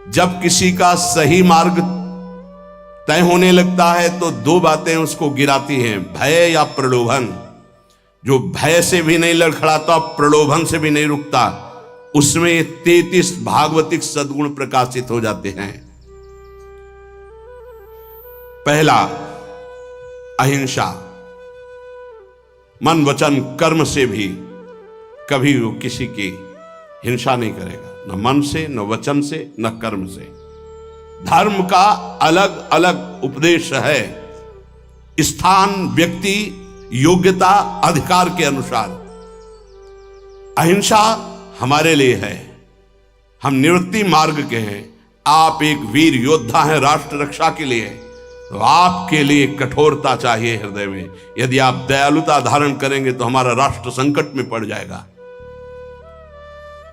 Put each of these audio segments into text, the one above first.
जब किसी का सही मार्ग तय होने लगता है तो दो बातें उसको गिराती हैं, भय या प्रलोभन। जो भय से भी नहीं लड़खड़ाता, प्रलोभन से भी नहीं रुकता, उसमें 33 भागवतिक सद्गुण प्रकाशित हो जाते हैं। पहला, अहिंसा। मन वचन कर्म से भी कभी वो किसी की हिंसा नहीं करेगा, न मन से, न वचन से, न कर्म से। धर्म का अलग अलग उपदेश है, स्थान, व्यक्ति, योग्यता, अधिकार के अनुसार। अहिंसा हमारे लिए है, हम निवृत्ति मार्ग के हैं। आप एक वीर योद्धा हैं राष्ट्र रक्षा के लिए, तो आपके लिए कठोरता चाहिए हृदय में। यदि आप दयालुता धारण करेंगे तो हमारा राष्ट्र संकट में पड़ जाएगा।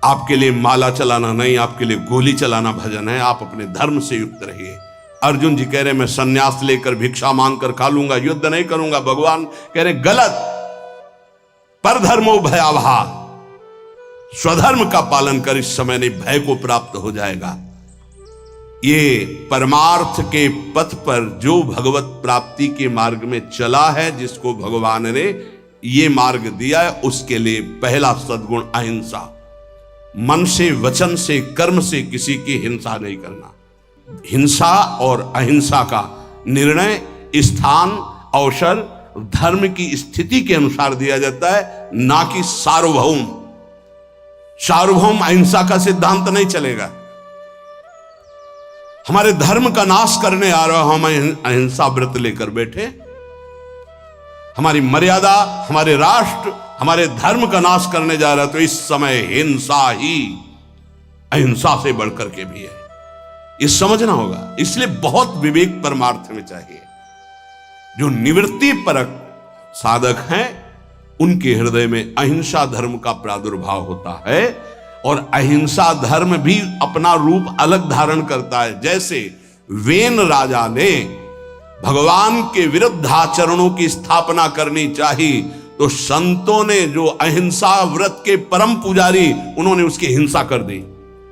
आपके लिए माला चलाना नहीं, आपके लिए गोली चलाना भजन है। आप अपने धर्म से युक्त रहिए। अर्जुन जी कह रहे मैं सन्यास लेकर भिक्षा मांगकर खा लूंगा, युद्ध नहीं करूंगा। भगवान कह रहे गलत, परधर्मो भयावहा, स्वधर्म का पालन कर, इस समय नहीं भय को प्राप्त हो जाएगा। ये परमार्थ के पथ पर जो भगवत प्राप्ति के मार्ग में चला है, जिसको भगवान ने ये मार्ग दिया है, उसके लिए पहला सद्गुण अहिंसा। मन से, वचन से, कर्म से किसी की हिंसा नहीं करना। हिंसा और अहिंसा का निर्णय स्थान, अवसर, धर्म की स्थिति के अनुसार दिया जाता है, ना कि सार्वभौम। सार्वभौम अहिंसा का सिद्धांत नहीं चलेगा। हमारे धर्म का नाश करने आ रहा, हम अहिंसा व्रत लेकर बैठे, हमारी मर्यादा, हमारे राष्ट्र, हमारे धर्म का नाश करने जा रहा है, तो इस समय हिंसा ही अहिंसा से बढ़कर के भी है, ये समझना होगा। इसलिए बहुत विवेक परमार्थ में चाहिए। जो निवृत्ति परक साधक हैं, उनके हृदय में अहिंसा धर्म का प्रादुर्भाव होता है, और अहिंसा धर्म भी अपना रूप अलग धारण करता है। जैसे वेन राजा ने भगवान के विरुद्ध आचरणों की स्थापना करनी चाहिए, तो संतों ने जो अहिंसा व्रत के परम पुजारी, उन्होंने उसकी हिंसा कर दी,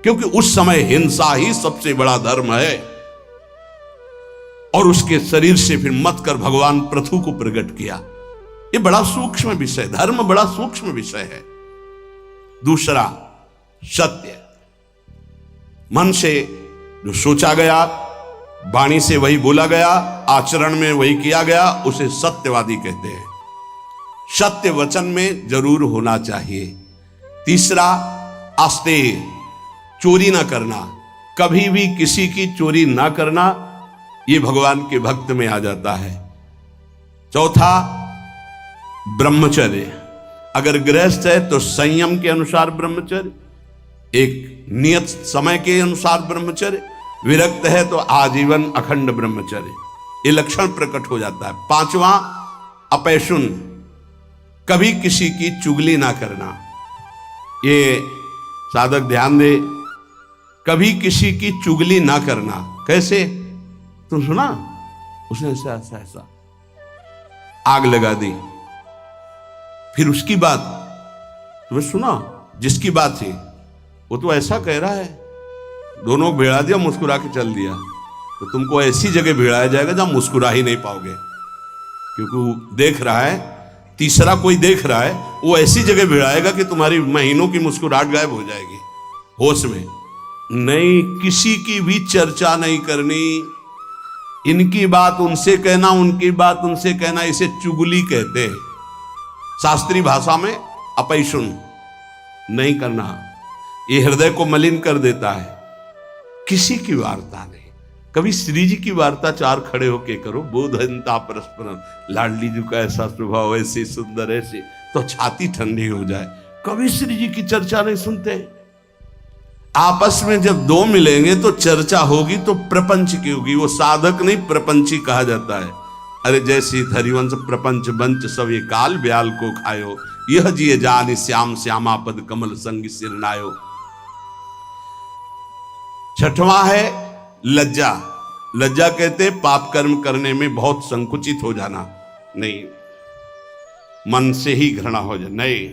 क्योंकि उस समय हिंसा ही सबसे बड़ा धर्म है। और उसके शरीर से फिर मत कर भगवान पृथु को प्रकट किया। ये बड़ा सूक्ष्म विषय, धर्म बड़ा सूक्ष्म विषय है। दूसरा, सत्य। मन से जो सोचा गया, वाणी से वही बोला गया, आचरण में वही किया गया, उसे सत्यवादी कहते हैं। सत्य वचन में जरूर होना चाहिए। तीसरा, आस्तेय, चोरी ना करना, कभी भी किसी की चोरी ना करना, ये भगवान के भक्त में आ जाता है। चौथा, ब्रह्मचर्य। अगर गृहस्थ है तो संयम के अनुसार ब्रह्मचर्य, एक नियत समय के अनुसार ब्रह्मचर्य। विरक्त है तो आजीवन अखंड ब्रह्मचर्य, ये लक्षण प्रकट हो जाता है। पांचवा, अपैशुन, कभी किसी की चुगली ना करना। ये साधक ध्यान दे, कभी किसी की चुगली ना करना। कैसे? तुम सुना, उसने ऐसा ऐसा ऐसा आग लगा दी, फिर उसकी बात तुम्हें सुना, जिसकी बात थी वो तो ऐसा कह रहा है, दोनों भिड़ा दिया, मुस्कुरा के चल दिया। तो तुमको ऐसी जगह भिड़ाया जाएगा जहां मुस्कुरा ही नहीं पाओगे, क्योंकि वो देख रहा है, तीसरा कोई देख रहा है, वो ऐसी जगह भिड़ाएगा कि तुम्हारी महीनों की मुस्कुराहट गायब हो जाएगी। होश में नहीं, किसी की भी चर्चा नहीं करनी। इनकी बात उनसे कहना, उनकी बात उनसे कहना, इसे चुगली कहते हैं। शास्त्रीय भाषा में अपैशुन नहीं करना, ये हृदय को मलिन कर देता है। किसी की वार्ता नहीं। कभी श्री जी की वार्ता चार खड़े होके करो, बोधनता परस्पर, लाडली जी का ऐसा स्वभाव, ऐसे सुंदर, ऐसे, तो छाती ठंडी हो जाए। कभी श्री जी की चर्चा नहीं सुनते। आपस में जब दो मिलेंगे तो चर्चा होगी, तो प्रपंच की होगी। वो साधक नहीं, प्रपंची कहा जाता है। अरे जैसी हरिवंश प्रपंच बंच, सब ये काल ब्याल को खायो, यह जिये जान श्याम श्यामा पद कमल संग सिरनायो। छठवां है लज्जा। लज्जा कहते पाप कर्म करने में बहुत संकुचित हो जाना, नहीं, मन से ही घृणा हो जाए, नहीं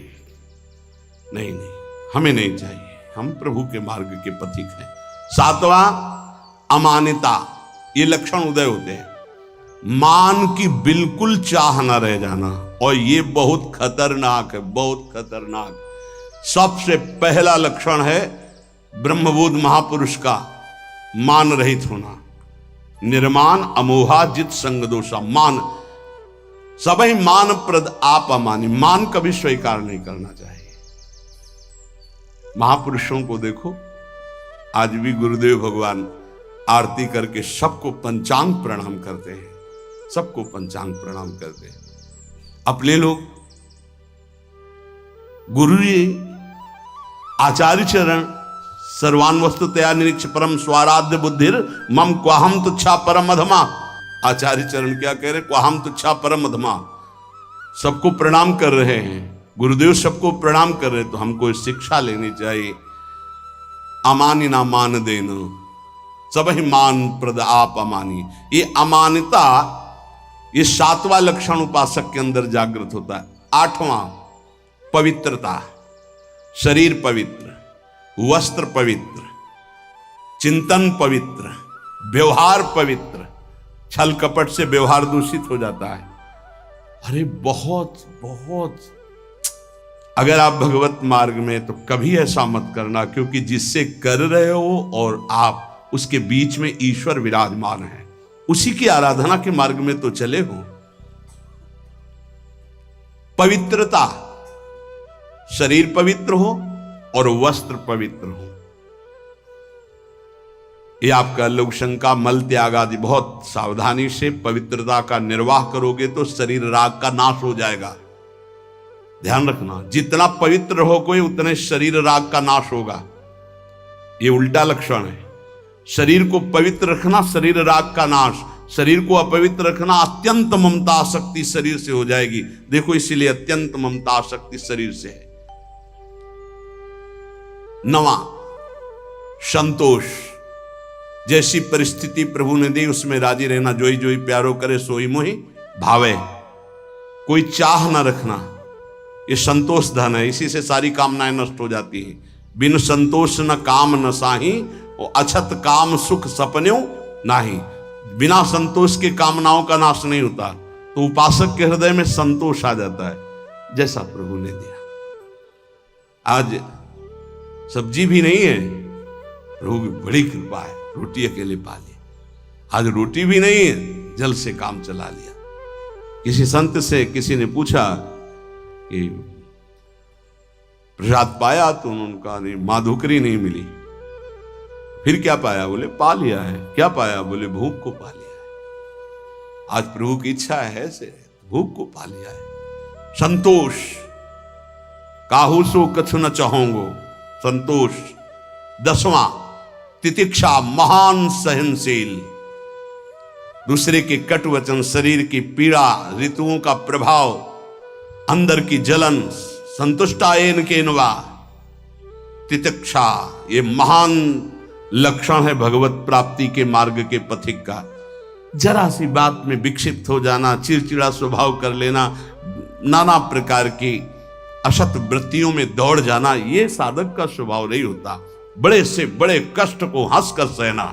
नहीं नहीं, हमें नहीं चाहिए। हम प्रभु के मार्ग के पथिक हैं, सातवां अमानिता, ये लक्षण उदय होते हैं। मान की बिल्कुल चाह न रह जाना, और ये बहुत खतरनाक है, बहुत खतरनाक। सबसे पहला लक्षण है ब्रह्मबोध महापुरुष का मान रहित होना। निर्मान अमोहा जित संग दोषा, मान सबही मान प्रद आप अमानी, मान कभी स्वीकार नहीं करना चाहिए। महापुरुषों को देखो, आज भी गुरुदेव भगवान आरती करके सबको पंचांग प्रणाम करते हैं, सबको पंचांग प्रणाम करते हैं। अपने लोग गुरु जी आचार्य चरण सर्वान वस्तुतया निरीक्ष परम स्वाराध्य बुद्धिर मम क्वाहम तुच्छा परम अधमा। आचार्य चरण क्या कह रहे? क्वाहम तुच्छा परम अधमा। सबको प्रणाम कर रहे हैं, गुरुदेव सबको प्रणाम कर रहे हैं, तो हमको शिक्षा लेनी चाहिए। अमानी ना मान देना, सब ही मान प्रद आप अमानी। ये अमानिता, ये सातवां लक्षण उपासक के अंदर जागृत होता है। आठवां पवित्रता, शरीर पवित्र, वस्त्र पवित्र, चिंतन पवित्र, व्यवहार पवित्र। छल कपट से व्यवहार दूषित हो जाता है। अरे बहुत बहुत, अगर आप भगवत मार्ग में, तो कभी ऐसा मत करना, क्योंकि जिससे कर रहे हो और आप उसके बीच में ईश्वर विराजमान है, उसी की आराधना के मार्ग में तो चले हो। पवित्रता, शरीर पवित्र हो और वस्त्र पवित्र हो। ये आपका लघुशंका, मल त्याग आदि बहुत सावधानी से पवित्रता का निर्वाह करोगे तो शरीर राग का नाश हो जाएगा। ध्यान रखना, जितना पवित्र हो कोई, उतने शरीर राग का नाश होगा। ये उल्टा लक्षण है। शरीर को पवित्र रखना, शरीर राग का नाश। शरीर को अपवित्र रखना, अत्यंत ममता आसक्ति शरीर से हो जाएगी। देखो, इसीलिए अत्यंत ममता आसक्ति शरीर से है। नवा, संतोष। जैसी परिस्थिति प्रभु ने दी उसमें राजी रहना। जोई जोई प्यारो करे सोई मोहि भावे। कोई चाह ना रखना, ये संतोष धन है। इसी से सारी कामनाएं नष्ट हो जाती हैं। बिन संतोष न काम न साही, और अछत काम सुख सपन्यों नाही। बिना संतोष के कामनाओं का नाश नहीं होता। तो उपासक के हृदय में संतोष आ जाता है, जैसा प्रभु ने दिया। आज सब्जी भी नहीं है, प्रभु की बड़ी कृपा है, रोटी अकेले पा ली। आज रोटी भी नहीं है, जल से काम चला लिया। किसी संत से किसी ने पूछा कि प्रसाद पाया? तो उन्होंने कहा नहीं, माधुकरी नहीं मिली। फिर क्या पाया? बोले पा लिया है। क्या पाया? बोले भूख को पा लिया है। आज प्रभु की इच्छा है से भूख को पा लिया है। संतोष, काहू सो कछु न चाहोगो, संतोष। दसवां, तितिक्षा, महान सहनशील। दूसरे के कट वचन, शरीर की पीड़ा, ऋतुओं का प्रभाव, अंदर की जलन, संतुष्टायन के नवा। तितिक्षा, ये महान लक्षण है भगवत प्राप्ति के मार्ग के पथिक का। जरा सी बात में विक्षिप्त हो जाना, चिड़चिड़ा स्वभाव कर लेना, नाना प्रकार की असत वृत्तियों में दौड़ जाना, ये साधक का स्वभाव नहीं होता। बड़े से बड़े कष्ट को हंसकर सहना,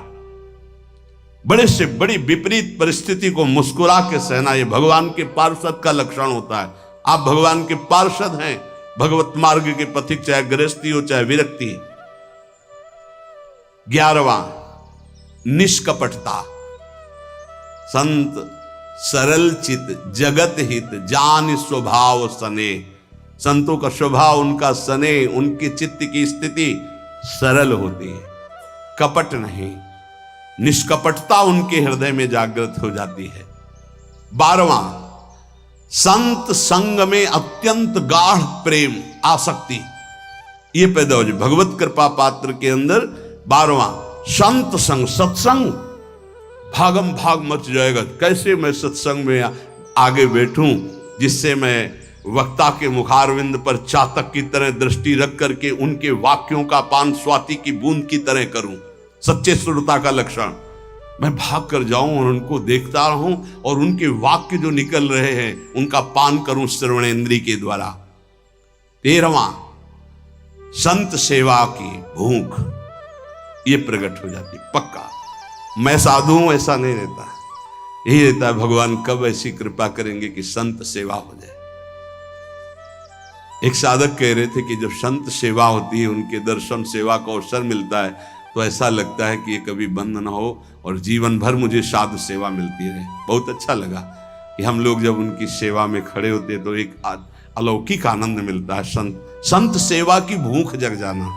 बड़े से बड़ी विपरीत परिस्थिति को मुस्कुरा के सहना, ये भगवान के पार्षद का लक्षण होता है। आप भगवान के पार्षद हैं, भगवत मार्ग के पथिक, चाहे गृहस्थी हो चाहे विरक्ति। 11वां, निष्कपटता। संत सरल चित जगत हित जान स्वभाव सने। संतों का स्वभाव, उनका सने, उनके चित्त की स्थिति सरल होती है, कपट नहीं। निष्कपटता उनके हृदय में जागृत हो जाती है। 12वां, संत संग में अत्यंत गाढ़ प्रेम आसक्ति, ये पैदा हो जाए भगवत कृपा पात्र के अंदर। 12वां, संत संग, सत्संग। भागम भाग मच जाएगा, कैसे मैं सत्संग में आगे बैठूं जिससे मैं वक्ता के मुखारविंद पर चातक की तरह दृष्टि रख करके उनके वाक्यों का पान स्वाति की बूंद की तरह करूं। सच्चे श्रोता का लक्षण, मैं भाग कर जाऊं और उनको देखता रहूं और उनके वाक्य जो निकल रहे हैं उनका पान करूं श्रवणेन्द्रिय के द्वारा। 13वां, संत सेवा की भूख। ये प्रकट हो जाती पक्का। मैं साधु हूं ऐसा नहीं रहता, यही रहता है भगवान कब ऐसी कृपा करेंगे कि संत सेवा हो जाए। एक साधक कह रहे थे कि जब संत सेवा होती है, उनके दर्शन सेवा का अवसर मिलता है, तो ऐसा लगता है कि ये कभी बंद ना हो और जीवन भर मुझे साधु सेवा मिलती रहे। बहुत अच्छा लगा कि हम लोग जब उनकी सेवा में खड़े होते तो एक अलौकिक आनंद मिलता है। संत सेवा की भूख जग जाना।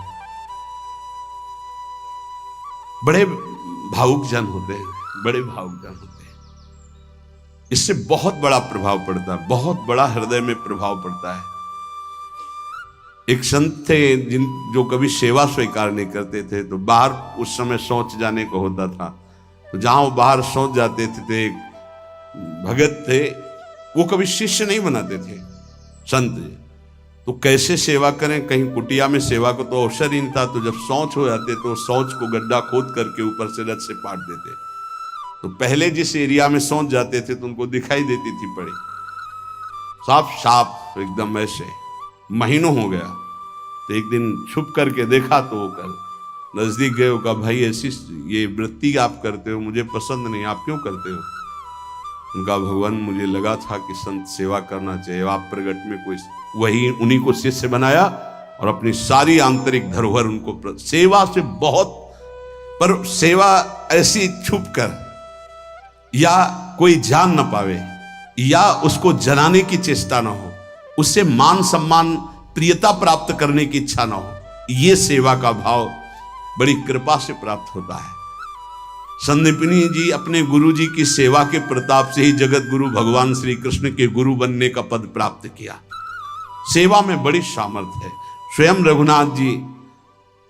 बड़े भावुक जन होते हैं, बड़े भावुक जन होते हैं, इससे बहुत बड़ा प्रभाव पड़ता है, बहुत बड़ा हृदय में प्रभाव पड़ता है। एक संत थे जो कभी सेवा स्वीकार नहीं करते थे, तो बाहर उस समय शौच जाने को होता था, तो जहां वो बाहर शौच जाते थे तो एक भगत थे, वो कभी शिष्य नहीं बनाते थे संत जी। तो कैसे सेवा करें, कहीं कुटिया में सेवा को तो अवसर ही नहीं था, तो जब शौच हो जाते तो शौच को गड्ढा खोद करके ऊपर से रथ से पाट देते। तो पहले जिस एरिया में शौच जाते थे तो उनको दिखाई देती थी पड़ी, साफ साफ एकदम ऐसे, महीनों हो गया। तो एक दिन छुप करके देखा तो वो कर नजदीक गए, कहा भाई ऐसी ये वृत्ति आप करते हो मुझे पसंद नहीं, आप क्यों करते हो? उनका भगवान मुझे लगा था कि संत सेवा करना चाहिए, आप प्रगट में कोई वही उन्हीं को शिष्य बनाया और अपनी सारी आंतरिक धरोहर उनको सेवा से बहुत, पर सेवा ऐसी छुप कर या कोई जान न पावे या उसको जनाने की चेष्टा ना हो, उससे मान सम्मान प्रियता प्राप्त करने की इच्छा ना हो, ये सेवा का भाव बड़ी कृपा से प्राप्त होता है। संदीपनी जी अपने गुरु जी की सेवा के प्रताप से ही जगत गुरु भगवान श्री कृष्ण के गुरु बनने का पद प्राप्त किया। सेवा में बड़ी सामर्थ्य है। स्वयं रघुनाथ जी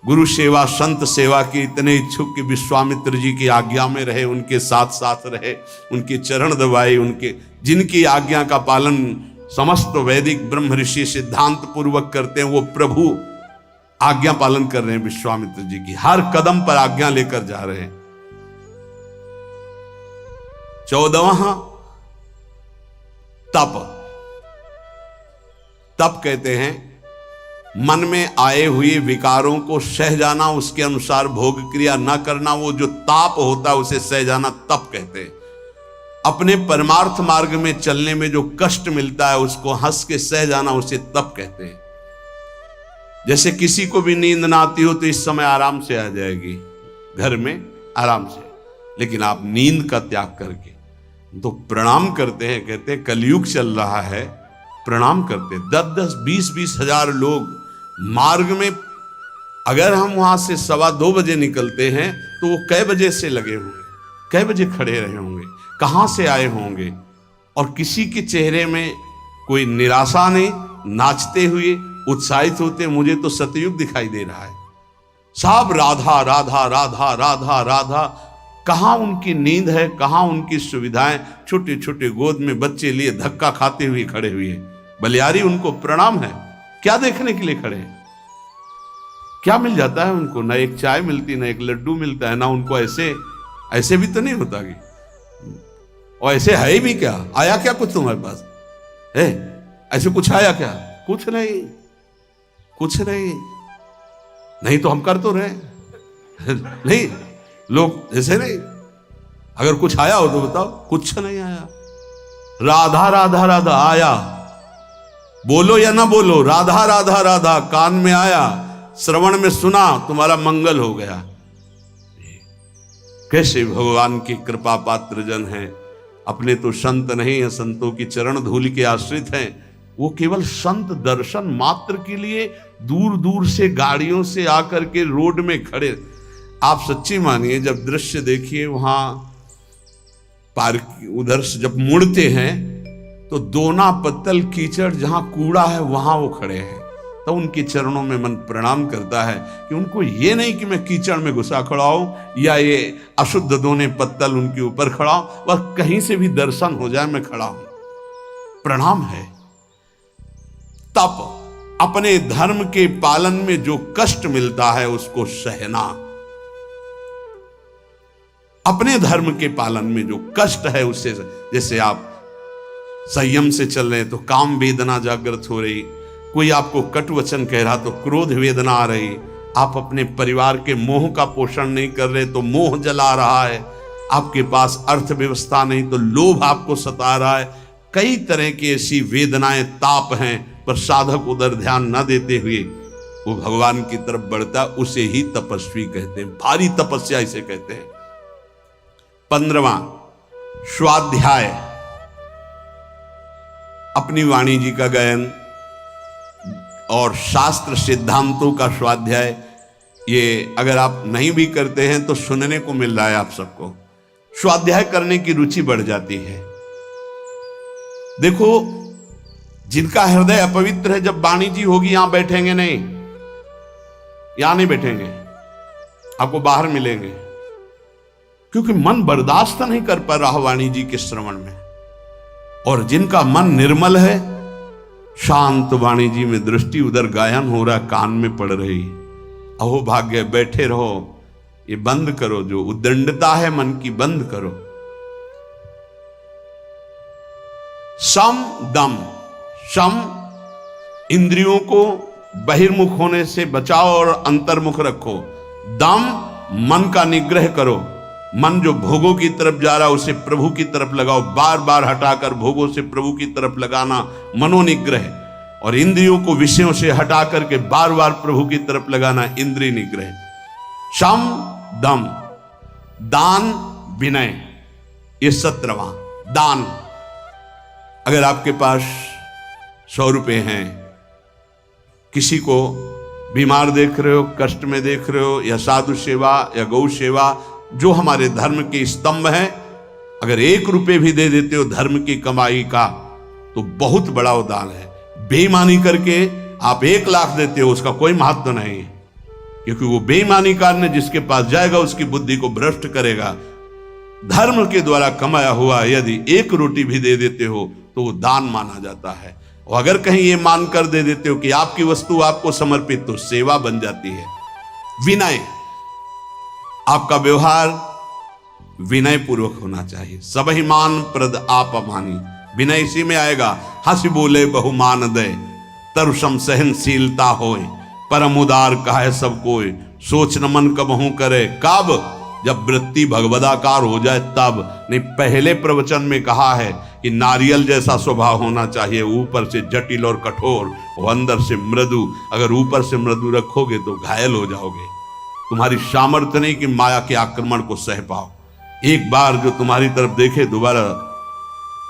गुरु सेवा संत सेवा के इतने इच्छुक कि विश्वामित्र जी की आज्ञा में रहे, उनके साथ साथ रहे, उनके चरण दबाए, उनके जिनकी आज्ञा का पालन समस्त वैदिक ब्रह्म ऋषि सिद्धांत पूर्वक करते हैं, वो प्रभु आज्ञा पालन कर रहे हैं विश्वामित्र जी की, हर कदम पर आज्ञा लेकर जा रहे हैं। 14वां तप कहते हैं मन में आए हुए विकारों को सह जाना, उसके अनुसार भोग क्रिया न करना, वो जो ताप होता है उसे सह जाना तप कहते हैं। अपने परमार्थ मार्ग में चलने में जो कष्ट मिलता है उसको हंस के सह जाना, उसे तप कहते हैं। जैसे किसी को भी नींद ना आती हो तो इस समय आराम से आ जाएगी घर में आराम से, लेकिन आप नींद का त्याग करके तो प्रणाम करते हैं। कहते हैं कलयुग चल रहा है, प्रणाम करते 10-10 20-20 हजार लोग मार्ग में, अगर हम वहां से 2:15 बजे निकलते हैं तो वो कै बजे से लगे होंगे, कै बजे खड़े रहे होंगे, कहां से आए होंगे, और किसी के चेहरे में कोई निराशा नहीं, नाचते हुए उत्साहित होते। मुझे तो सतयुग दिखाई दे रहा है, सब राधा राधा राधा राधा राधा। कहां उनकी नींद है, कहां उनकी सुविधाएं, छोटे छोटे गोद में बच्चे लिए धक्का खाते हुए खड़े हुए। बलियारी उनको प्रणाम है, क्या देखने के लिए खड़े हैं? क्या मिल जाता है उनको? ना एक चाय मिलती, ना एक लड्डू मिलता है, ना उनको ऐसे भी तो नहीं होता कि, और ऐसे है भी क्या, आया क्या कुछ तुम्हारे पास है? ऐसे कुछ आया क्या? कुछ नहीं, कुछ नहीं, नहीं तो हम कर तो रहे नहीं, लोग ऐसे नहीं। अगर कुछ आया हो तो बताओ, कुछ नहीं आया। राधा राधा राधा आया, बोलो या ना बोलो, राधा राधा राधा कान में आया, श्रवण में सुना, तुम्हारा मंगल हो गया। कैसे भगवान की कृपा पात्र जन हैं। अपने तो संत नहीं है, संतों की चरण धूल के आश्रित हैं। वो केवल संत दर्शन मात्र के लिए दूर दूर से गाड़ियों से आकर के रोड में खड़े। आप सच्ची मानिए, जब दृश्य देखिए वहां पार्क उधर से जब मुड़ते हैं तो दोना पत्तल कीचड़ जहां कूड़ा है वहां वो खड़े हैं, तो उनके चरणों में मन प्रणाम करता है कि उनको ये नहीं कि मैं कीचड़ में घुसा खड़ा हूं या ये अशुद्ध दोने पत्तल उनके ऊपर खड़ा हूं, बस कहीं से भी दर्शन हो जाए मैं खड़ा हूं। प्रणाम है। तप, अपने धर्म के पालन में जो कष्ट मिलता है उसको सहना। अपने धर्म के पालन में जो कष्ट है उससे, जैसे आप संयम से चल रहे तो काम वेदना जागृत हो रही, कोई आपको कटु वचन कह रहा तो क्रोध वेदना आ रही, आप अपने परिवार के मोह का पोषण नहीं कर रहे तो मोह जला रहा है, आपके पास अर्थव्यवस्था नहीं तो लोभ आपको सता रहा है, कई तरह की ऐसी वेदनाएं ताप हैं, पर साधक उधर ध्यान न देते हुए वो भगवान की तरफ बढ़ता, उसे ही तपस्वी कहते हैं, भारी तपस्या इसे कहते हैं। 15वां स्वाध्याय, अपनी वाणी जी का गायन और शास्त्र सिद्धांतों का स्वाध्याय। ये अगर आप नहीं भी करते हैं तो सुनने को मिल रहा है आप सबको, स्वाध्याय करने की रुचि बढ़ जाती है। देखो, जिनका हृदय अपवित्र है, जब वाणी जी होगी यहां बैठेंगे नहीं, यहां नहीं बैठेंगे, आपको बाहर मिलेंगे, क्योंकि मन बर्दाश्त नहीं कर पा रहा वाणी जी के श्रवण में। और जिनका मन निर्मल है, शांत वाणी जी में दृष्टि, उधर गायन हो रहा, कान में पड़ रही, अहो भाग्य, बैठे रहो, ये बंद करो, जो उद्दंडता है मन की बंद करो। सम दम, सम इंद्रियों को बहिर्मुख होने से बचाओ और अंतर्मुख रखो। दम मन का निग्रह करो, मन जो भोगों की तरफ जा रहा है उसे प्रभु की तरफ लगाओ, बार बार हटाकर भोगों से प्रभु की तरफ लगाना मनोनिग्रह, और इंद्रियों को विषयों से हटा करके बार बार प्रभु की तरफ लगाना इंद्रिय निग्रह। शम दम, दान विनय, ये 17वां दान। अगर आपके पास 100 रुपए हैं, किसी को बीमार देख रहे हो, कष्ट में देख रहे हो, या साधु सेवा या गौ सेवा जो हमारे धर्म के स्तंभ हैं, अगर 1 रुपए भी दे देते हो धर्म की कमाई का, तो बहुत बड़ा वो दान है। बेईमानी करके आप 1 लाख देते हो, उसका कोई महत्व नहीं है, क्योंकि वो बेईमानी करने जिसके पास जाएगा उसकी बुद्धि को भ्रष्ट करेगा। धर्म के द्वारा कमाया हुआ यदि 1 रोटी भी दे देते हो तो वो दान माना जाता है। और अगर कहीं ये मान कर दे देते हो कि आपकी वस्तु आपको समर्पित, तो सेवा बन जाती है। विनय, आपका व्यवहार विनय पूर्वक होना चाहिए। सबहि मान प्रद आप अमानी, विनय इसी में आएगा। हंस बोले बहुमान दे, तरुषम सहनशीलता होए, परम उदार कहे सब कोई, सोच न मन कबहू करे, कब जब वृत्ति भगवदाकार हो जाए तब। नहीं, पहले प्रवचन में कहा है कि नारियल जैसा स्वभाव होना चाहिए, ऊपर से जटिल और कठोर और अंदर से मृदु। अगर ऊपर से मृदु रखोगे तो घायल हो जाओगे, तुम्हारी सामर्थ्य नहीं कि माया के आक्रमण को सह पाओ। एक बार जो तुम्हारी तरफ देखे, दोबारा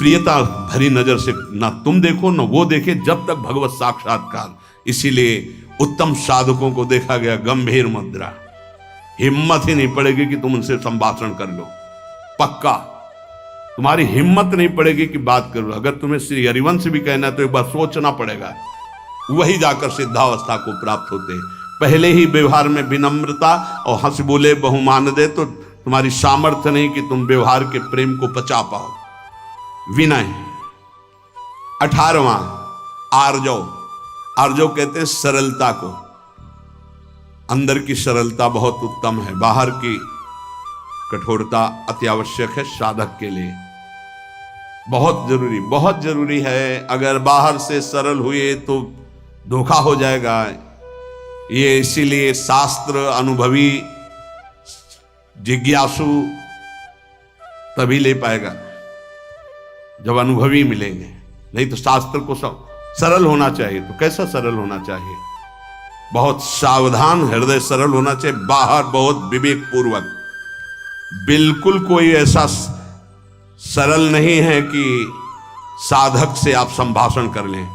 प्रियता भरी नजर से ना तुम देखो ना वो देखे, जब तक भगवत साक्षात्कार। इसीलिए उत्तम साधकों को देखा गया गंभीर मुद्रा, हिम्मत ही नहीं पड़ेगी कि तुम उनसे संभाषण कर लो, पक्का तुम्हारी हिम्मत नहीं पड़ेगी कि बात करो। अगर तुम्हें श्री हरिवंश भी कहना तो एक बार सोचना पड़ेगा, वही जाकर सिद्धावस्था को प्राप्त होते। पहले ही व्यवहार में विनम्रता और हंस बोले बहुमान दे, तो तुम्हारी सामर्थ्य नहीं कि तुम व्यवहार के प्रेम को पचा पाओ। विनय। 18वां आर्जव, आर्जव कहते हैं सरलता को। अंदर की सरलता बहुत उत्तम है, बाहर की कठोरता अति आवश्यक है साधक के लिए, बहुत जरूरी है। अगर बाहर से सरल हुए तो धोखा हो जाएगा। ये इसीलिए शास्त्र अनुभवी जिज्ञासु तभी ले पाएगा जब अनुभवी मिलेंगे, नहीं तो शास्त्र को सब सरल होना चाहिए। तो कैसा सरल होना चाहिए? बहुत सावधान हृदय सरल होना चाहिए, बाहर बहुत विवेक पूर्वक। बिल्कुल कोई ऐसा सरल नहीं है कि साधक से आप संभाषण कर लें,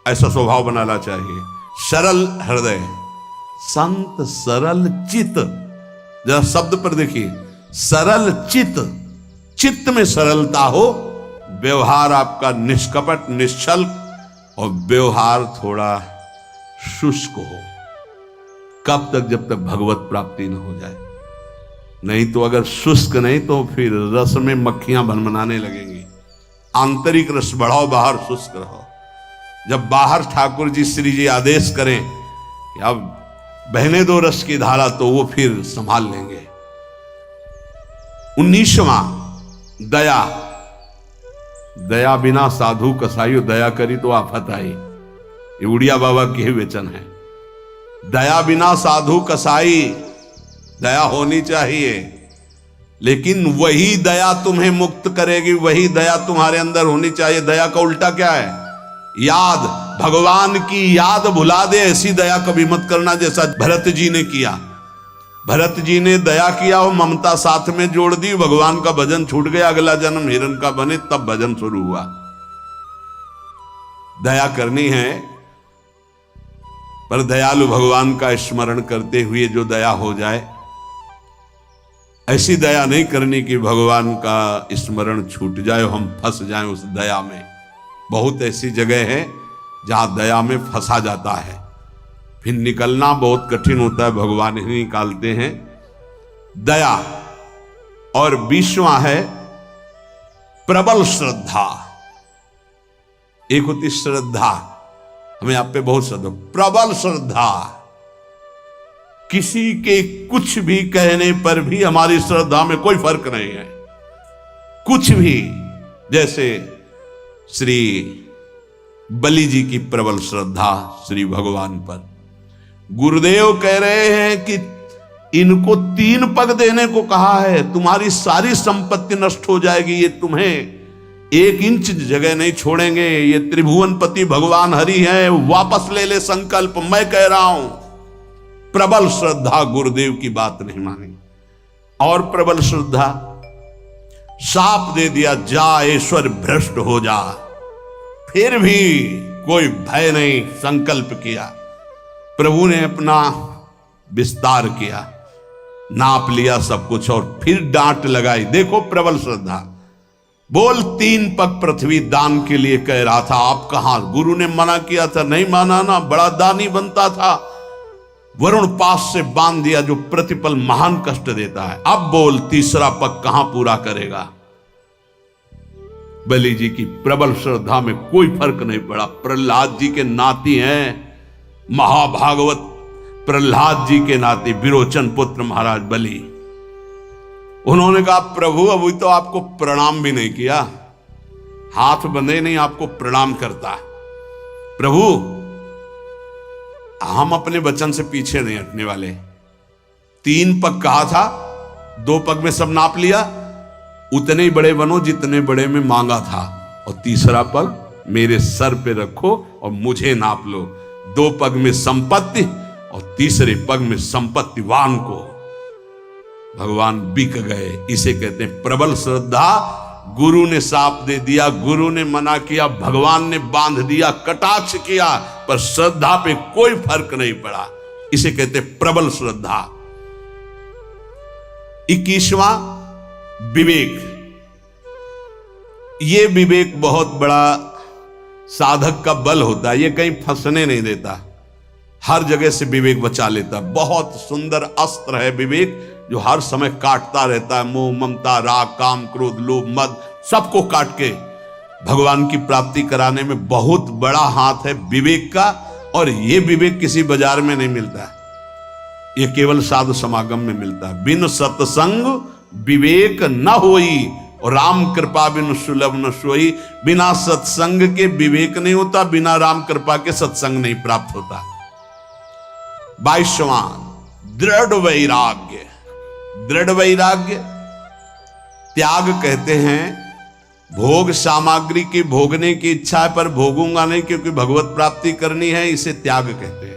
ऐसा स्वभाव बनाना चाहिए। सरल हृदय, संत सरल चित्त। जरा शब्द पर देखिए, सरल चित्त, चित्त में सरलता हो, व्यवहार आपका निष्कपट निश्चल और व्यवहार थोड़ा शुष्क हो। कब तक? जब तक भगवत प्राप्ति न हो जाए। नहीं तो अगर शुष्क नहीं तो फिर रस में मक्खियां भनभनाने लगेंगी। आंतरिक रस बढ़ाओ, बाहर शुष्क रहो। जब बाहर ठाकुर जी श्री जी आदेश करें कि अब बहने दो रस की धारा, तो वो फिर संभाल लेंगे। 19वां दया। दया बिना साधु कसाई, दया करी तो आफत आई। ये उड़िया बाबा के ही वचन है। दया बिना साधु कसाई, दया होनी चाहिए, लेकिन वही दया तुम्हें मुक्त करेगी, वही दया तुम्हारे अंदर होनी चाहिए। दया का उल्टा क्या है? याद। भगवान की याद भुला दे ऐसी दया कभी मत करना, जैसा भरत जी ने किया। भरत जी ने दया किया, वो ममता साथ में जोड़ दी, भगवान का भजन छूट गया, अगला जन्म हिरण का बने, तब भजन शुरू हुआ। दया करनी है, पर दयालु भगवान का स्मरण करते हुए जो दया हो जाए, ऐसी दया नहीं करनी कि भगवान का स्मरण छूट जाए, हम फंस जाएं उस दया में। बहुत ऐसी जगह है जहां दया में फंसा जाता है, फिर निकलना बहुत कठिन होता है, भगवान ही निकालते हैं। दया। और 20वां है प्रबल श्रद्धा। एक होती श्रद्धा, हमें आप पे बहुत श्रद्धा, प्रबल श्रद्धा, किसी के कुछ भी कहने पर भी हमारी श्रद्धा में कोई फर्क नहीं है, कुछ भी। जैसे श्री बलि जी की प्रबल श्रद्धा श्री भगवान पर। गुरुदेव कह रहे हैं कि इनको 3 पग देने को कहा है, तुम्हारी सारी संपत्ति नष्ट हो जाएगी, ये तुम्हें 1 इंच जगह नहीं छोड़ेंगे, ये त्रिभुवनपति भगवान हरि हैं, वापस ले ले संकल्प, मैं कह रहा हूं। प्रबल श्रद्धा, गुरुदेव की बात नहीं मानी। और प्रबल श्रद्धा, शाप दे दिया, जा ईश्वर भ्रष्ट हो जा, फिर भी कोई भय नहीं, संकल्प किया। प्रभु ने अपना विस्तार किया, नाप लिया सब कुछ, और फिर डांट लगाई। देखो प्रबल श्रद्धा। बोल 3 पग पृथ्वी दान के लिए कह रहा था, आप कहां? गुरु ने मना किया था, नहीं माना ना, बड़ा दानी बनता था। वरुण पास से बांध दिया जो प्रतिपल महान कष्ट देता है। अब बोल 3रा पग कहां पूरा करेगा? बलि जी की प्रबल श्रद्धा में कोई फर्क नहीं पड़ा। प्रहलाद जी के नाती हैं, महाभागवत प्रहलाद जी के नाती विरोचन पुत्र महाराज बलि। उन्होंने कहा, प्रभु अभी तो आपको प्रणाम भी नहीं किया, हाथ बंधे नहीं, आपको प्रणाम करता। प्रभु हम अपने वचन से पीछे नहीं हटने वाले। 3 पग कहा था, 2 पग में सब नाप लिया, उतने ही बड़े बनो जितने बड़े में मांगा था, और 3रा पग मेरे सर पे रखो और मुझे नाप लो। 2 पग में संपत्ति और 3रे पग में संपत्तिवान को। भगवान बिक गए। इसे कहते हैं प्रबल श्रद्धा। गुरु ने साप दे दिया, गुरु ने मना किया, भगवान ने बांध दिया, कटाक्ष किया, पर श्रद्धा पे कोई फर्क नहीं पड़ा। इसे कहते हैं प्रबल श्रद्धा। 21वां विवेक। ये विवेक बहुत बड़ा साधक का बल होता है, ये कहीं फंसने नहीं देता, हर जगह से विवेक बचा लेता। बहुत सुंदर अस्त्र है विवेक, जो हर समय काटता रहता है। मोह, ममता, राग, काम, क्रोध, लोभ, मद, सबको काट के भगवान की प्राप्ति कराने में बहुत बड़ा हाथ है विवेक का। और ये विवेक किसी बाजार में नहीं मिलता, ये केवल साधु समागम में मिलता है। बिन सत्संग विवेक न होई, और राम कृपा बिन सुलभ न सोई। बिना सत्संग के विवेक नहीं होता, बिना राम कृपा के सत्संग नहीं प्राप्त होता। 22वां दृढ़ वैराग्य। दृढ़ वैराग्य त्याग कहते हैं। भोग सामग्री की भोगने की इच्छा है, पर भोगूंगा नहीं क्योंकि भगवत प्राप्ति करनी है, इसे त्याग कहते हैं।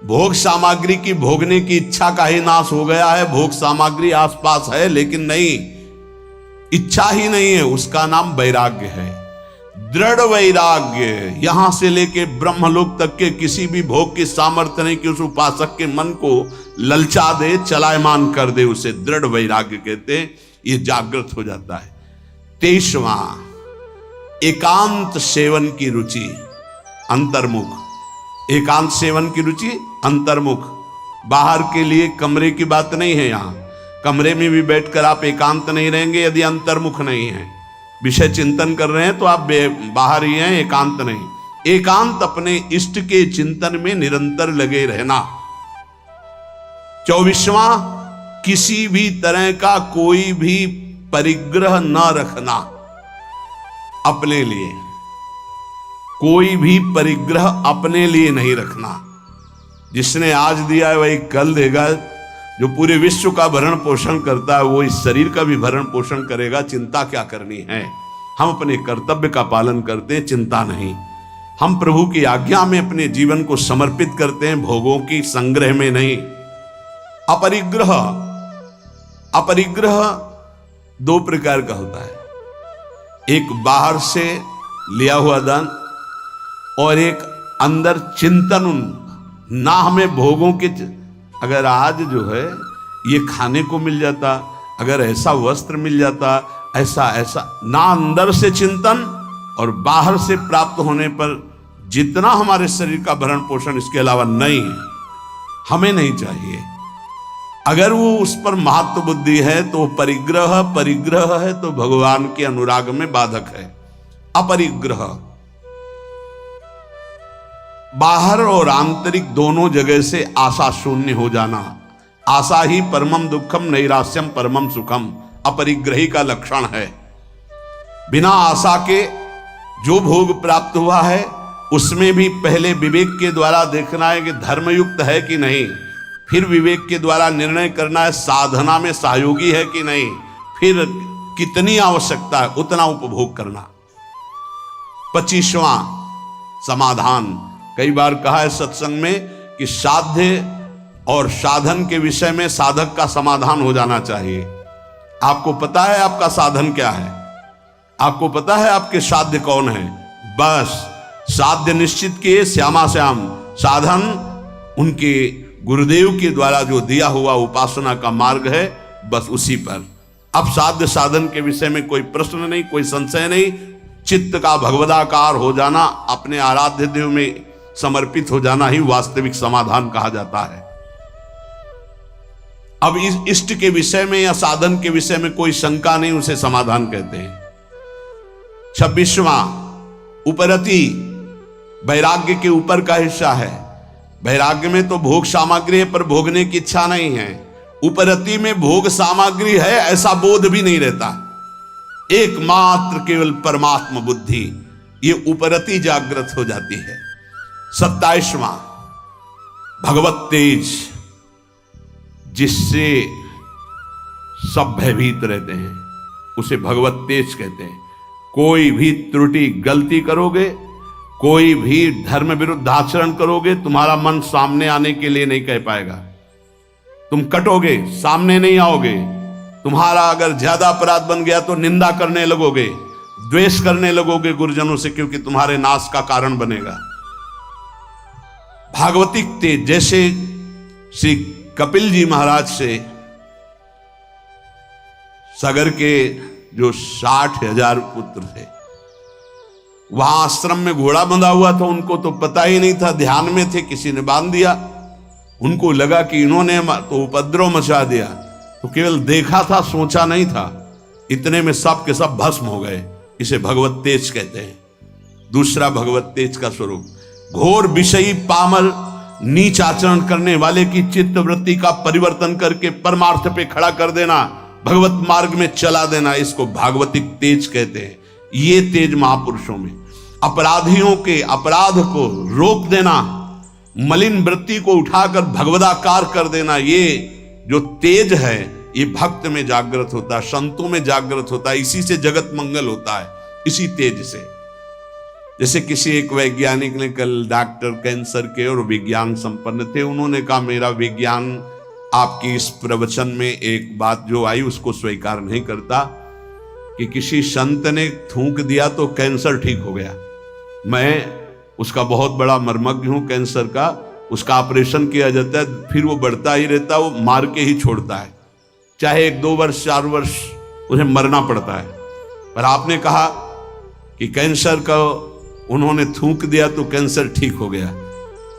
भोग सामग्री की भोगने की इच्छा का ही नाश हो गया है। भोग सामग्री आसपास है लेकिन नहीं, इच्छा ही नहीं है, उसका नाम वैराग्य है। दृढ़ वैराग्य, यहां से लेके ब्रह्मलोक तक के किसी भी भोग की सामर्थ्य नहीं कि उस उपासक के मन को ललचा दे, चलायमान कर दे, उसे दृढ़ वैराग्य कहते हैं। ये जागृत हो जाता है। 23वां एकांत सेवन की रुचि, अंतर्मुख। एकांत सेवन की रुचि, अंतर्मुख। बाहर के लिए कमरे की बात नहीं है, यहां कमरे में भी बैठकर आप एकांत नहीं रहेंगे यदि अंतर्मुख नहीं है। विषय चिंतन कर रहे हैं तो आप बाहर ही हैं, एकांत नहीं। एकांत अपने इष्ट के चिंतन में निरंतर लगे रहना। 24वां किसी भी तरह का कोई भी परिग्रह न रखना अपने लिए, कोई भी परिग्रह अपने लिए नहीं रखना। जिसने आज दिया है वही कल देगा। जो पूरे विश्व का भरण पोषण करता है वो इस शरीर का भी भरण पोषण करेगा। चिंता क्या करनी है? हम अपने कर्तव्य का पालन करते हैं, चिंता नहीं। हम प्रभु की आज्ञा में अपने जीवन को समर्पित करते हैं, भोगों की संग्रह में नहीं। अपरिग्रह, अपरिग्रह दो प्रकार का होता है, एक बाहर से लिया हुआ दान और एक अंदर चिंतन। ना हमें भोगों के, अगर आज जो है ये खाने को मिल जाता, अगर ऐसा वस्त्र मिल जाता, ऐसा ऐसा, ना अंदर से चिंतन और बाहर से प्राप्त होने पर जितना हमारे शरीर का भरण पोषण इसके अलावा नहीं, हमें नहीं चाहिए। अगर वो उस पर महत्व बुद्धि है तो परिग्रह, परिग्रह है तो भगवान के अनुराग में बाधक है। अपरिग्रह, बाहर और आंतरिक दोनों जगह से आशा शून्य हो जाना। आशा ही परमम दुखम नैराश्यम परमम सुखम अपरिग्रही का लक्षण है। बिना आशा के जो भोग प्राप्त हुआ है उसमें भी पहले विवेक के द्वारा देखना है कि धर्मयुक्त है कि नहीं, फिर विवेक के द्वारा निर्णय करना है साधना में सहयोगी है कि नहीं, फिर कितनी आवश्यकता है उतना उपभोग करना। 25वां समाधान, कई बार कहा है सत्संग में कि साध्य और साधन के विषय में साधक का समाधान हो जाना चाहिए। आपको पता है आपका साधन क्या है, आपको पता है आपके साध्य कौन है, बस साध्य निश्चित किए श्यामा श्याम, साधन उनके गुरुदेव के द्वारा जो दिया हुआ उपासना का मार्ग है, बस उसी पर। अब साध्य साधन के विषय में कोई प्रश्न नहीं, कोई संशय नहीं। चित्त का भगवदाकार हो जाना, अपने आराध्य देव में समर्पित हो जाना ही वास्तविक समाधान कहा जाता है। अब इस इष्ट के विषय में या साधन के विषय में कोई शंका नहीं, उसे समाधान कहते हैं। 26वां उपरति, वैराग्य के ऊपर का हिस्सा है। वैराग्य में तो भोग सामग्री है पर भोगने की इच्छा नहीं है। उपरति में भोग सामग्री है ऐसा बोध भी नहीं रहता, एकमात्र केवल परमात्मा बुद्धि, ये उपरति जागृत हो जाती है। 27वां भगवत तेज, जिससे सब भयभीत रहते हैं उसे भगवत तेज कहते हैं। कोई भी त्रुटि गलती करोगे, कोई भी धर्म विरुद्ध आचरण करोगे, तुम्हारा मन सामने आने के लिए नहीं कह पाएगा। तुम कटोगे, सामने नहीं आओगे। तुम्हारा अगर ज्यादा अपराध बन गया तो निंदा करने लगोगे, द्वेष करने लगोगे गुरुजनों से, क्योंकि तुम्हारे नाश का कारण बनेगा। भागवतिक तेज, जैसे श्री कपिल जी महाराज से सगर के जो 60,000 पुत्र थे, वहां आश्रम में घोड़ा बंधा हुआ था, उनको तो पता ही नहीं था, ध्यान में थे, किसी ने बांध दिया। उनको लगा कि इन्होंने तो उपद्रव मचा दिया, तो केवल देखा था, सोचा नहीं था। इतने में सब के सब भस्म हो गए। इसे भगवत तेज कहते हैं। दूसरा भगवत तेज का स्वरूप, घोर विषयी पामर नीच आचरण करने वाले की चित्त वृत्ति का परिवर्तन करके परमार्थ पे खड़ा कर देना, भगवत मार्ग में चला देना, इसको भागवतिक तेज कहते हैं। ये तेज महापुरुषों में अपराधियों के अपराध को रोक देना, मलिन वृत्ति को उठाकर भगवदाकार कर देना, ये जो तेज है ये भक्त में जागृत होता है, संतों में जागृत होता है। इसी से जगत मंगल होता है, इसी तेज से। जैसे किसी एक वैज्ञानिक ने कल, डॉक्टर कैंसर के और विज्ञान संपन्न थे, उन्होंने कहा मेरा विज्ञान आपकी इस प्रवचन में एक बात जो आई उसको स्वीकार नहीं करता कि किसी संत ने थूक दिया तो कैंसर ठीक हो गया। मैं उसका बहुत बड़ा मर्मज्ञ हूं कैंसर का। उसका ऑपरेशन किया जाता है, फिर वो बढ़ता ही रहता है, वो मार के ही छोड़ता है, चाहे 1-2 वर्ष 4 वर्ष उन्हें मरना पड़ता है। पर आपने कहा कि कैंसर का उन्होंने थूक दिया तो कैंसर ठीक हो गया,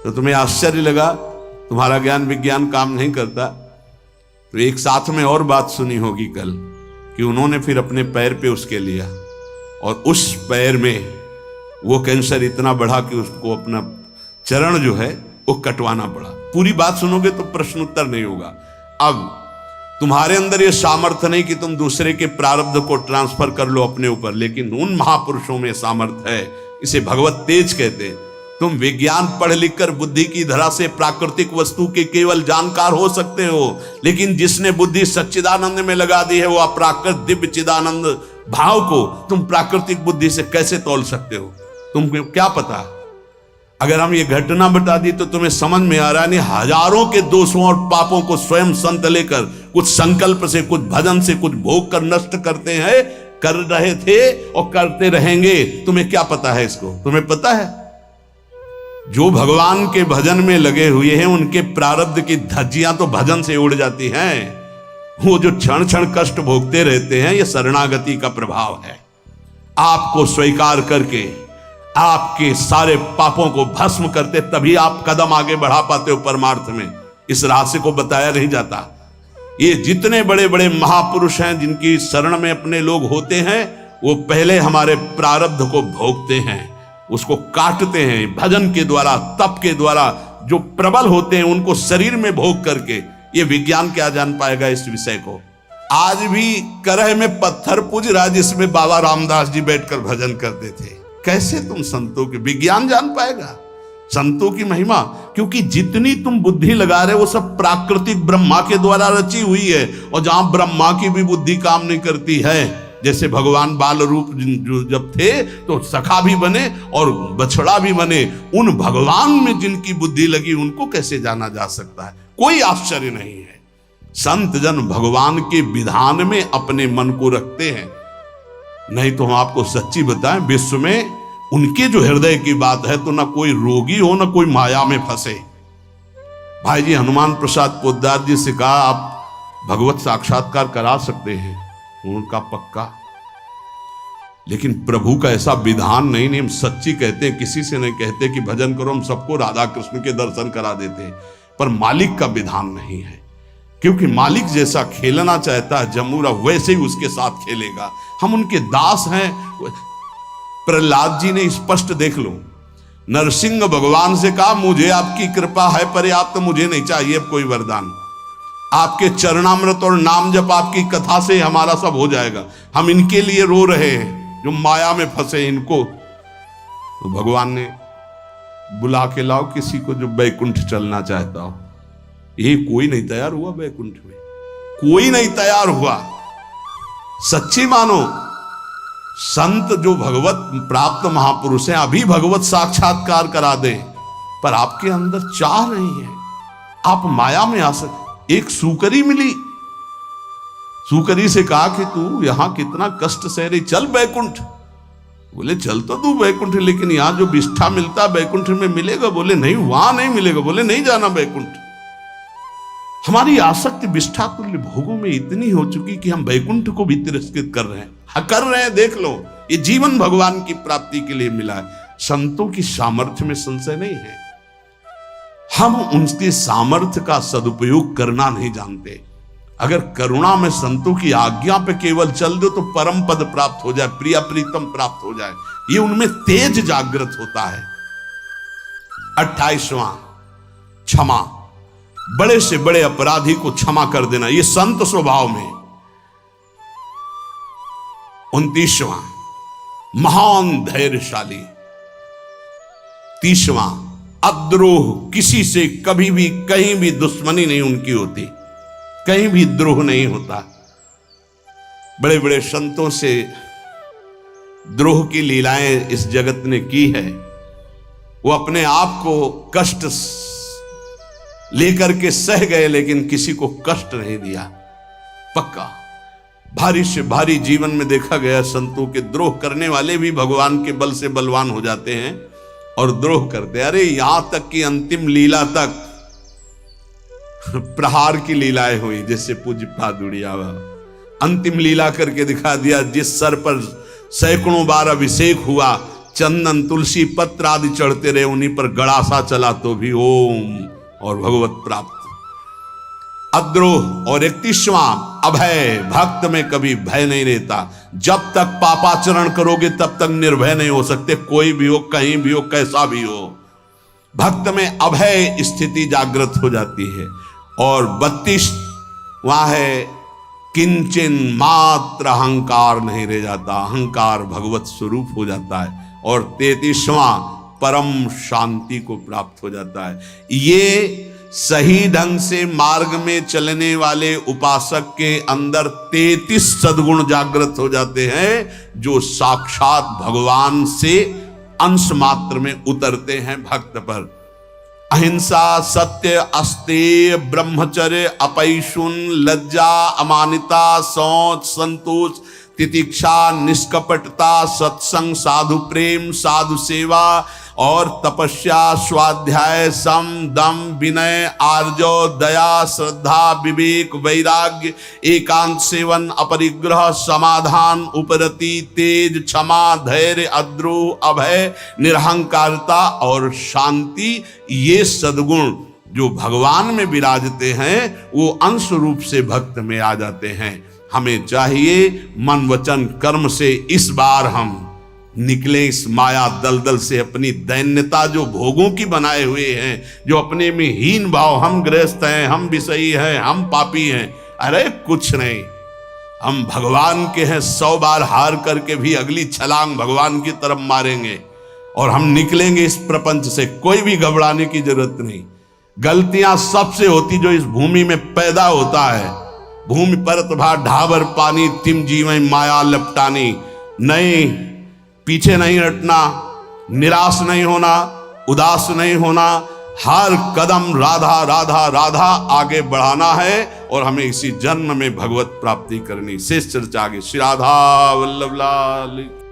तो तुम्हें आश्चर्य लगा, तुम्हारा ज्ञान विज्ञान काम नहीं करता। तो एक साथ में और बात सुनी होगी कल कि उन्होंने फिर अपने पैर पे उसके लिया और उस पैर में वो कैंसर इतना बढ़ा कि उसको अपना चरण जो है वो कटवाना पड़ा। पूरी बात सुनोगे तो प्रश्न उत्तर नहीं होगा। अब तुम्हारे अंदर ये सामर्थ्य नहीं कि तुम दूसरे के प्रारब्ध को ट्रांसफर कर लो अपने ऊपर, लेकिन उन महापुरुषों में सामर्थ्य है, इसे भगवत तेज कहते हैं। तुम विज्ञान पढ़ लिख कर बुद्धि की धरा से प्राकृतिक वस्तु के केवल जानकार हो सकते हो, लेकिन जिसने बुद्धि सच्चिदानंद में लगा दी है वो अप्राकृत दिव्य चिदानंद भाव को तुम प्राकृतिक बुद्धि से कैसे तौल सकते हो? तुमको क्या पता? अगर हम ये घटना बता दी तो तुम्हें समझ में आ रहा है, नहीं हजारों के दोषों और पापों को स्वयं संत लेकर कुछ संकल्प से, कुछ भजन से, कुछ भोग कर नष्ट करते हैं, कर रहे थे और करते रहेंगे। तुम्हें क्या पता है इसको? तुम्हें पता है जो भगवान के भजन में लगे हुए हैं उनके प्रारब्ध की धज्जियां तो भजन से उड़ जाती हैं। वो जो क्षण क्षण कष्ट भोगते रहते हैं ये शरणागति का प्रभाव है। आपको स्वीकार करके आपके सारे पापों को भस्म करते तभी आप कदम आगे बढ़ा पाते हो परमार्थ में। इस रहस्य को बताया नहीं जाता। ये जितने बड़े बड़े महापुरुष हैं जिनकी शरण में अपने लोग होते हैं वो पहले हमारे प्रारब्ध को भोगते हैं, उसको काटते हैं भजन के द्वारा, तप के द्वारा। जो प्रबल होते हैं उनको शरीर में भोग करके। ये विज्ञान क्या जान पाएगा इस विषय को? आज भी करह में पत्थर पूज रहा जिसमें बाबा रामदास जी बैठकर भजन करते थे। कैसे तुम संतों की विज्ञान जान पाएगा, संतों की महिमा? क्योंकि जितनी तुम बुद्धि लगा रहे हो वो सब प्राकृतिक ब्रह्मा के द्वारा रची हुई है। और जहां ब्रह्मा की भी बुद्धि काम नहीं करती है, जैसे भगवान बाल रूप जब थे तो सखा भी बने और बछड़ा भी बने, उन भगवान में जिनकी बुद्धि लगी उनको कैसे जाना जा सकता है? कोई आश्चर्य नहीं है। संत जन भगवान के विधान में अपने मन को रखते हैं। नहीं तो हम आपको सच्ची बताएं, विश्व में उनके जो हृदय की बात है तो ना कोई रोगी हो ना कोई माया में फंसे। भाई जी हनुमान प्रसाद पोद्दार जी से कहा आप भगवत साक्षात्कार करा सकते हैं, उनका पक्का। लेकिन प्रभु का ऐसा विधान नहीं, हम सच्ची कहते हैं, किसी से नहीं कहते कि भजन करो, हम सबको राधा कृष्ण के दर्शन करा देते हैं। पर मालिक का विधान नहीं है, क्योंकि मालिक जैसा खेलना चाहता है जमूरा वैसे ही उसके साथ खेलेगा। हम उनके दास हैं। प्रहलाद जी ने स्पष्ट देख लो, नरसिंह भगवान से कहा मुझे आपकी कृपा है पर्याप्त, मुझे नहीं चाहिए अब कोई वरदान। आपके चरणामृत और नाम जप आपकी कथा से हमारा सब हो जाएगा। हम इनके लिए रो रहे हैं जो माया में फंसे इनको। तो भगवान ने बुला के लाओ किसी को जो बैकुंठ चलना चाहता हो। ये कोई नहीं तैयार हुआ बैकुंठ में, कोई नहीं तैयार हुआ। सच्ची मानो संत जो भगवत प्राप्त महापुरुष हैं अभी भगवत साक्षात्कार करा दे, पर आपके अंदर चाह नहीं है, आप माया में आ सकते। एक सूकरी मिली, सूकरी से कहा कि तू यहां कितना कष्ट सह रही, चल बैकुंठ। बोले चल तो तू बैकुंठ, लेकिन यहां जो विष्ठा मिलता बैकुंठ में मिलेगा? बोले नहीं वहां नहीं मिलेगा। बोले नहीं जाना बैकुंठ। हमारी आसक्ति विष्ठा तुल्य भोगों में इतनी हो चुकी कि हम बैकुंठ को भी तिरस्कृत कर रहे हैं। देख लो, ये जीवन भगवान की प्राप्ति के लिए मिला है। संतों की सामर्थ्य में संशय नहीं है, हम उनके सामर्थ्य का सदुपयोग करना नहीं जानते। अगर करुणा में संतों की आज्ञा पे केवल चल दो तो परम पद प्राप्त हो जाए, प्रिया प्रीतम प्राप्त हो जाए। ये उनमें तेज जागृत होता है। 28वां क्षमा, बड़े से बड़े अपराधी को क्षमा कर देना, ये संत स्वभाव में। 29वां महान धैर्यशाली। 30वां अद्रोह, किसी से कभी भी कहीं भी दुश्मनी नहीं उनकी होती, कहीं भी द्रोह नहीं होता। बड़े बड़े संतों से द्रोह की लीलाएं इस जगत ने की है। वो अपने आप को कष्ट लेकर के सह गए, लेकिन किसी को कष्ट नहीं दिया। पक्का भारी से भारी जीवन में देखा गया संतों के द्रोह करने वाले भी भगवान के बल से बलवान हो जाते हैं और द्रोह करते। अरे यहां तक कि अंतिम लीला तक प्रहार की लीलाएं हुई, जैसे पूज्य पादुड़िया अंतिम लीला करके दिखा दिया। जिस सर पर सैकड़ों बार अभिषेक हुआ, चंदन तुलसी पत्र आदि चढ़ते रहे, उन्हीं पर गड़ासा चला तो भी ओम और भगवत प्राप्त। अद्रोह। और 31वां अभय, भक्त में कभी भय नहीं रहता। जब तक पापाचरण करोगे तब तक निर्भय नहीं हो सकते, कोई भी हो, कहीं भी हो, कैसा भी हो। भक्त में अभय स्थिति जागृत हो जाती है। और 32वां है किंचन मात्र अहंकार नहीं रह जाता, अहंकार भगवत स्वरूप हो जाता है। और 33वां परम शांति को प्राप्त हो जाता है। ये सही ढंग से मार्ग में चलने वाले उपासक के अंदर 33 सद्गुण जागृत हो जाते हैं, जो साक्षात भगवान से अंश मात्र में उतरते हैं भक्त पर। अहिंसा, सत्य, अस्तेय, ब्रह्मचर्य, अपैशुन, लज्जा, अमानिता, शौच, संतोष, तितिक्षा, निष्कपटता, सत्संग, साधु प्रेम, साधु सेवा और तपस्या, स्वाध्याय, सम, दम, विनय, आर्जव, दया, श्रद्धा, विवेक, वैराग्य, एकांत सेवन, अपरिग्रह, समाधान, उपरति, तेज, क्षमा, धैर्य, अद्रोह, अभय, निरहंकारता और शांति, ये सद्गुण जो भगवान में विराजते हैं वो अंश रूप से भक्त में आ जाते हैं। हमें चाहिए मन वचन कर्म से इस बार हम निकले इस माया दलदल से, अपनी दैन्यता जो भोगों की बनाए हुए हैं, जो अपने में हीन भाव, हम गृहस्थ हैं, हम विषयी हैं, हम पापी हैं, अरे कुछ नहीं, हम भगवान के हैं। 100 बार हार करके भी अगली छलांग भगवान की तरफ मारेंगे और हम निकलेंगे इस प्रपंच से। कोई भी घबराने की जरूरत नहीं। गलतियां सबसे होती जो इस भूमि में पैदा होता है। भूमि परत भा ढाबर पानी, तिम जीवै माया लपटानी। नहीं, पीछे नहीं हटना, निराश नहीं होना, उदास नहीं होना, हर कदम राधा राधा राधा आगे बढ़ाना है और हमें इसी जन्म में भगवत प्राप्ति करनी। शेष चर्चा आगे। श्री राधा वल्लभ लाल।